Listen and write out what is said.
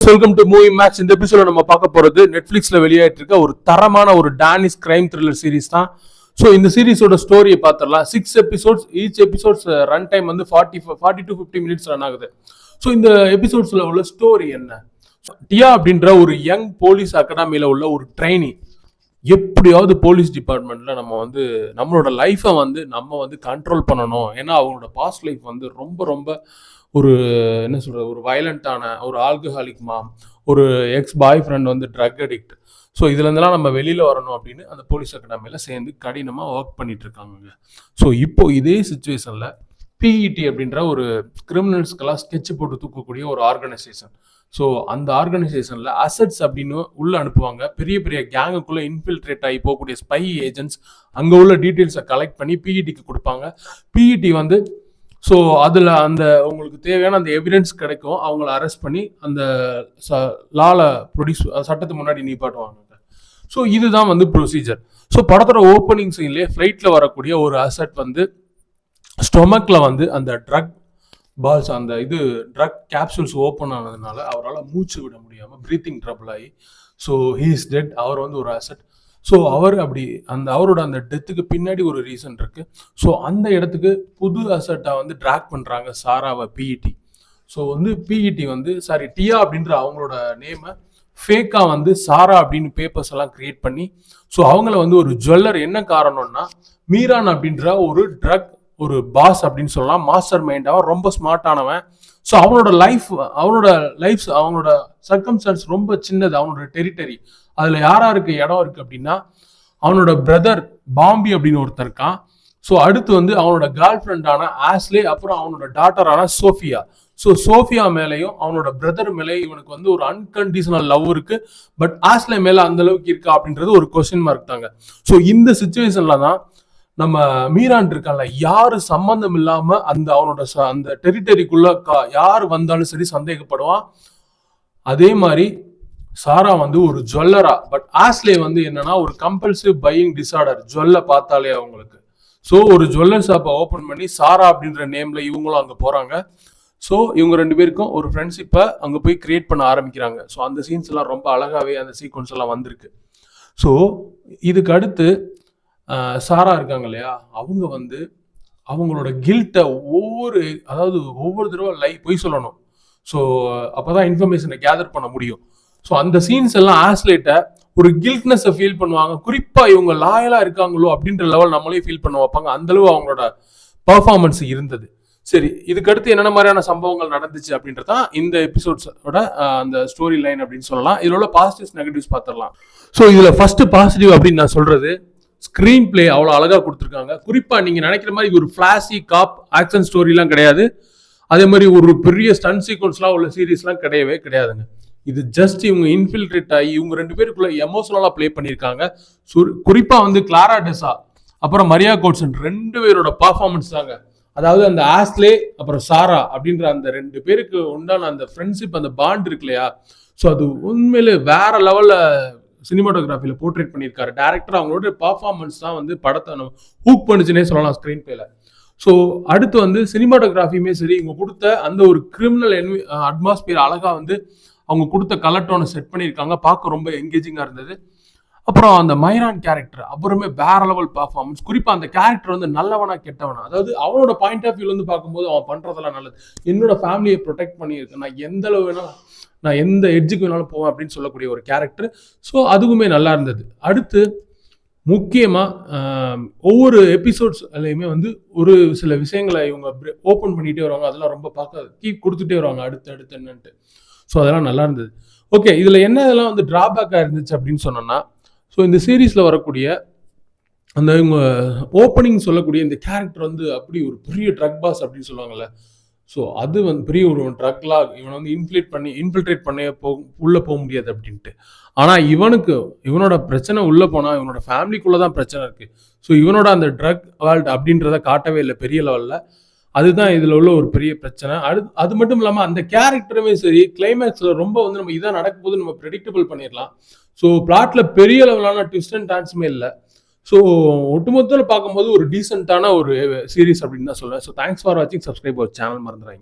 Welcome to movie maths. இந்த எபிசோட நம்ம பார்க்க போறது நெட்ஃபிளிக்ஸ்ல வெளியாயிட்டு இருக்க ஒரு தரமான ஒரு டானிஷ் கிரைம் த்ரில்லர் சீரிஸ் தான். ஸோ இந்த சீரிஸோட ஸ்டோரியை பார்த்துடலாம். 6 episodes, each episodes run time வந்து 40 to 50 மினிட்ஸ் ரன் ஆகுது. ஸோ இந்த எபிசோட்ஸ்ல உள்ள ஸ்டோரி என்ன? டியா அப்படின்ற ஒரு யங் போலீஸ் அகாடமியில உள்ள ஒரு ட்ரைனி எப்படியாவது போலீஸ் டிபார்ட்மெண்ட்ல நம்ம வந்து நம்மளோட லைஃப்பை வந்து நம்ம கண்ட்ரோல் பண்ணணும். ஏன்னா அவங்களோட பாஸ்ட் லைஃப் வந்து ரொம்ப ரொம்ப ஒரு என்ன சொல்கிறது, ஒரு வயலண்ட்டான ஒரு ஆல்கஹாலிக் மாம், ஒரு எக்ஸ் பாய் ஃப்ரெண்ட் வந்து ட்ரக் அடிக்ட். ஸோ இதுலேருந்துலாம் நம்ம வெளியில் வரணும் அப்படின்னு அந்த போலீஸ் அகாடமியில் சேர்ந்து கடினமாக ஒர்க் பண்ணிட்டு இருக்காங்க. ஸோ இப்போ இதே சுச்சுவேஷனில் பிஇடி அப்படின்ற ஒரு கிரிமினல்ஸ்க்கெல்லாம் ஸ்கெட்ச் போட்டு தூக்கக்கூடிய ஒரு ஆர்கனைசேஷன். ஸோ அந்த ஆர்கனைசேஷனில் அசட்ஸ் அப்படின்னு உள்ளே அனுப்புவாங்க. பெரிய பெரிய கேங்குக்குள்ளே இன்ஃபில்ட்ரேட் ஆகி போகக்கூடிய ஸ்பை ஏஜென்ட்ஸ் அங்கே உள்ள டீட்டெயில்ஸை கலெக்ட் பண்ணி பிஇடிக்கு கொடுப்பாங்க. பிஇடி வந்து ஸோ அதில் அந்த உங்களுக்கு தேவையான அந்த எவிடன்ஸ் கிடைக்கும். அவங்கள அரெஸ்ட் பண்ணி அந்த லால ப்ரொடியூஸ் சட்டத்துக்கு முன்னாடி நீப்பாட்டுவாங்க. ஸோ இதுதான் வந்து ப்ரொசீஜர். ஸோ படத்தோட ஓப்பனிங் சீன்லேயே ஃப்ளைட்டில் வரக்கூடிய ஒரு அசட் வந்து ஸ்டொமக்கில் வந்து அந்த ட்ரக் பால்ஸ், அந்த ட்ரக் கேப்சூல்ஸ் ஓப்பன் ஆனதுனால அவரால் மூச்சு விட முடியாமல் ப்ரீத்திங் ட்ரபிள் ஆகி ஸோ ஹீ இஸ் டெட். அவர் வந்து ஒரு அசட். ஸோ அவர் அப்படி அவரோட அந்த டெத்துக்கு பின்னாடி ஒரு ரீசன் இருக்கு. ஸோ அந்த இடத்துக்கு புது அசட்டா வந்து ட்ராக் பண்றாங்க சாராவை பிஇடி. ஸோ வந்து பிஇடி வந்து டியா அப்படின்ற அவங்களோட நேமை ஃபேக்கா வந்து சாரா அப்படின்னு பேப்பர்ஸ் எல்லாம் கிரியேட் பண்ணி ஸோ அவங்கள வந்து ஒரு ஜுவல்லர். என்ன காரணம்னா மீரான் அப்படின்ற ஒரு ட்ரக் ஒரு பாஸ் அப்படின்னு சொல்லலாம், மாஸ்டர் மைண்ட். அவன் ரொம்ப ஸ்மார்ட்டானவன். ஸோ அவனோட சர்க்கம்ஸ்டான்ஸ் ரொம்ப சின்னது. அவனோட டெரிட்டரி அதுல யாருக்கு இடம் இருக்கு அப்படின்னா அவனோட பிரதர் பாம்பி அப்படின்னு ஒருத்தர் இருக்கான். ஸோ அடுத்து வந்து அவனோட கேர்ள் ஃப்ரெண்டான ஆஸ்லே, அப்புறம் அவனோட டாட்டரான சோஃபியா. ஸோ சோஃபியா மேலேயும் அவனோட பிரதர் மேலேயும் இவனுக்கு வந்து ஒரு அன்கண்டிஷனல் லவ் இருக்கு. பட் ஆஸ்லே மேல அந்த அளவுக்கு இருக்கா அப்படின்றது ஒரு கொஸ்டின் மார்க் தாங்க. ஸோ இந்த சுச்சுவேஷன்ல தான் நம்ம மீரான் இருக்கான்ல, யாரு சம்பந்தம் இல்லாம அவனோட அந்த டெரிட்டரிக்குள்ள யாரு வந்தாலும் சரி சந்தேகப்படுவான். அதே மாதிரி சாரா வந்து ஒரு ஜுவல்லரா. பட் ஆஸ்லே வந்து என்னன்னா ஒரு கம்பல்சிவ் பையிங் டிசார்டர், ஜுவல்ல பார்த்தாலே அவங்களுக்கு. ஸோ ஒரு ஜுவல்லர் ஷாப்பை ஓப்பன் பண்ணி சாரா அப்படின்ற நேம்ல இவங்களும் அங்கே போறாங்க. ஸோ இவங்க 2 பேருக்கும் ஒரு ஃப்ரெண்ட்ஷிப்பை அங்கே போய் கிரியேட் பண்ண ஆரம்பிக்கிறாங்க. ஸோ அந்த சீன்ஸ் எல்லாம் ரொம்ப அழகாவே அந்த சீக்வன்ஸ் எல்லாம் வந்திருக்கு. ஸோ இதுக்கு அடுத்து சாரா இருக்காங்க இல்லையா, அவங்க வந்து அவங்களோட கில்ட்டை ஒவ்வொரு தடவை பொய் சொல்லணும். ஸோ அப்போதான் இன்ஃபர்மேஷனை கேதர் பண்ண முடியும். ஸோ அந்த சீன்ஸ் எல்லாம் ஆஸ்லேட்டை ஒரு கில்ட்னஸை ஃபீல் பண்ணுவாங்க. குறிப்பா இவங்க லாயலா இருக்காங்களோ அப்படின்ற லெவல் நம்மளே ஃபீல் பண்ண வைப்பாங்க. அந்த அளவு அவங்களோட பர்ஃபார்மன்ஸ் இருந்தது. சரி, இதுக்கு அடுத்து என்னென்ன மாதிரியான சம்பவங்கள் நடந்துச்சு அப்படின்றதான் இந்த எபிசோட்ஸோட அந்த ஸ்டோரி லைன் அப்படின்னு சொல்லலாம். இதுல உள்ள பாசிட்டிவ்ஸ் நெகட்டிவ்ஸ் பார்த்துடலாம். ஸோ இதுல ஃபர்ஸ்ட் பாசிட்டிவ் அப்படின்னு நான் சொல்றது, ஸ்கிரீன் பிளே அவ்வளோ அழகா கொடுத்துருக்காங்க. குறிப்பா நீங்க நினைக்கிற மாதிரி ஒரு ஃபிளாஷி காப் ஆக்ஷன் ஸ்டோரிலாம் கிடையாது. அதே மாதிரி ஒரு பெரிய ஸ்டன் சீக்வன்ஸ்லாம் உள்ள சீரீஸ்லாம் கிடையவே கிடையாதுங்க. இது ஜஸ்ட் இவங்க இன்ஃபில்ட்ரேட் ஆகி இவங்க 2 பேருக்குள்ள எமோஷனலா பிளே பண்ணியிருக்காங்க. குறிப்பா வந்து கிளாரா டெசா அப்புறம் மரியா கோட்சன் 2 பேரோட பர்ஃபார்மன்ஸ் தாங்க. அதாவது அந்த ஆஸ்லே அப்புறம் சாரா அப்படின்ற அந்த 2 பேருக்கு உண்டான அந்த ஃப்ரெண்ட்ஷிப், அந்த பாண்ட் இருக்கு இல்லையா, ஸோ அது உண்மையிலே வேற லெவல்ல சினிமாட்டோகிராஃபில போர்ட்ரேட் பண்ணியிருக்காரு டேரக்டர். அவங்களோட பர்ஃபார்மன்ஸ் தான் வந்து படத்தை நம்ம ஹூக் பண்ணுச்சுன்னே சொல்லலாம் ஸ்கிரீன் பிளேல. ஸோ அடுத்து வந்து சினிமாட்டோகிராஃபியுமே சரி, இவங்க கொடுத்த அந்த ஒரு கிரிமினல் அட்மாஸ்பியர் அழகா வந்து அவங்க கொடுத்த கலர் டோனை செட் பண்ணியிருக்காங்க. பார்க்க ரொம்ப என்கேஜிங்காக இருந்தது. அப்புறம் அந்த மைரான் கேரக்டர் அப்புறமே வேற லெவல் பர்ஃபார்மன்ஸ். குறிப்பாக அந்த கேரக்டர் வந்து நல்லவனா கெட்டவனா, அதாவது அவனோட பாயிண்ட் ஆஃப் வியூல இருந்து பார்க்கும்போது அவன் பண்றதெல்லாம் நல்லது, என்னோட ஃபேமிலியை ப்ரொடெக்ட் பண்ணியிருக்கேன், நான் எந்த அளவு வேணாலும், நான் எந்த எட்ஜுக்கு வேணாலும் போவேன் அப்படின்னு சொல்லக்கூடிய ஒரு கேரக்டர். ஸோ அதுவுமே நல்லா இருந்தது. அடுத்து முக்கியமாக ஒவ்வொரு எபிசோட்ஸ்லையுமே வந்து ஒரு சில விஷயங்களை இவங்க ஓப்பன் பண்ணிகிட்டே வருவாங்க. அதெல்லாம் ரொம்ப பார்க்க கீப் கொடுத்துட்டே வருவாங்க அடுத்து என்னன்ட்டு. ஸோ அதெல்லாம் நல்லா இருந்தது. ஓகே, இதில் என்ன இதெல்லாம் வந்து ட்ராபேக்காக இருந்துச்சு அப்படின்னு சொன்னோன்னா, ஸோ இந்த சீரீஸில் வரக்கூடிய அந்த இவங்க ஓப்பனிங் சொல்லக்கூடிய இந்த கேரக்டர் வந்து அப்படி ஒரு பெரிய ட்ரக் பாஸ் அப்படின்னு சொல்லுவாங்கல்ல. ஸோ அது வந்து பெரிய ஒரு ட்ரக்லாக், இவனை வந்து இன்ஃபில்ட்ரேட் பண்ண உள்ளே போக முடியாது அப்படின்ட்டு. ஆனால் இவனோட பிரச்சனை உள்ளே போனால் இவனோட ஃபேமிலிக்குள்ளே தான் பிரச்சனை இருக்குது. ஸோ இவனோட அந்த ட்ரக் வேர்ல்ட் அப்படின்றத காட்டவே இல்லை பெரிய லெவலில். அதுதான் இதில் உள்ள ஒரு பெரிய பிரச்சனை. அது மட்டும் இல்லாமல் அந்த கேரக்டருமே சரி, கிளைமேக்ஸில் ரொம்ப வந்து நம்ம இதான் நடக்கும் போது நம்ம ப்ரெடிக்டபிள் பண்ணிடலாம். ஸோ பிளாட்டில் பெரிய லெவலான ட்விஸ்ட் அண்ட் டர்ன்ஸுமே இல்லை. ஸோ ஒட்டுமொத்தத்தில் பார்க்கும்போது ஒரு டீசெண்டான ஒரு சீரீஸ் அப்படின்னு தான் சொல்லுவேன். ஸோ தேங்க்ஸ் ஃபார் வாட்சிங். சப்ஸ்கிரைப் அவர் சேனல் மறந்துடாதீங்க.